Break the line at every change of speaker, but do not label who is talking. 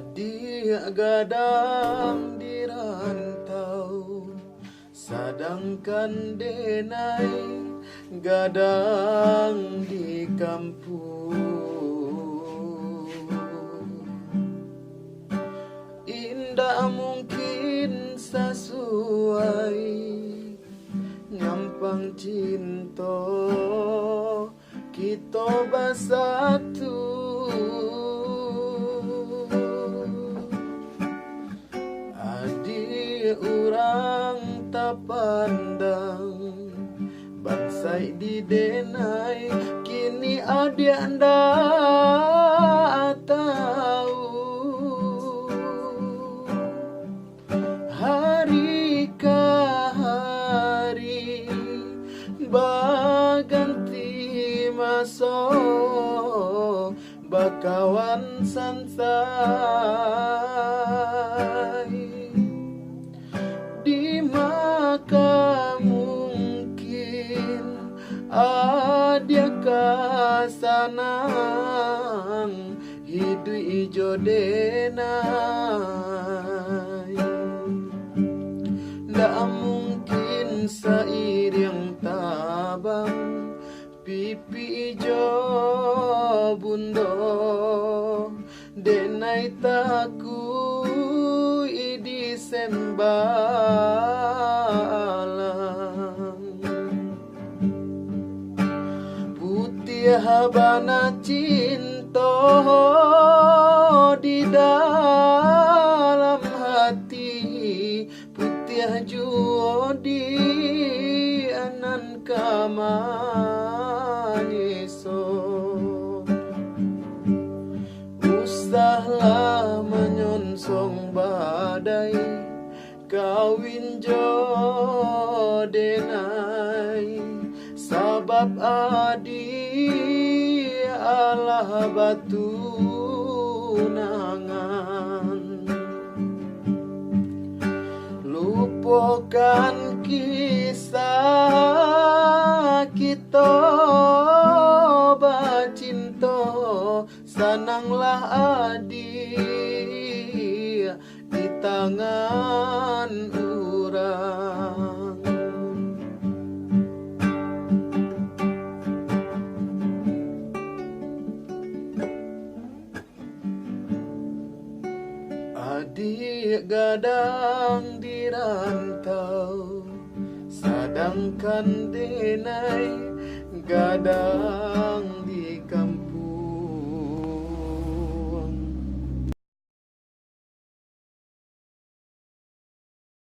Adik gadang di rantau, sedangkan denai gadang di kampung. Indah mungkin sesuai nyampang cinta kita bersatu. Adik orang tak pandang bansai di denai, kini adik ndak tahu. Hari ke hari baganti masa, bakawan sansai. Di maka mungkin ada kasanang hidup ijo denai. Ndak mungkin seiring tabang pipi ijo bundo, denai taku idi sembalang. Putih habana cinta di dalam hati, putih juo di anan kamaniso. Usahlah menyonsong badai, kawin jo denai, sabab adi Allah batu nangan. Lupakan kisah kita bacinta, sananglah adi di tangan urang. Adik gadang di rantau, sedangkan denai gadang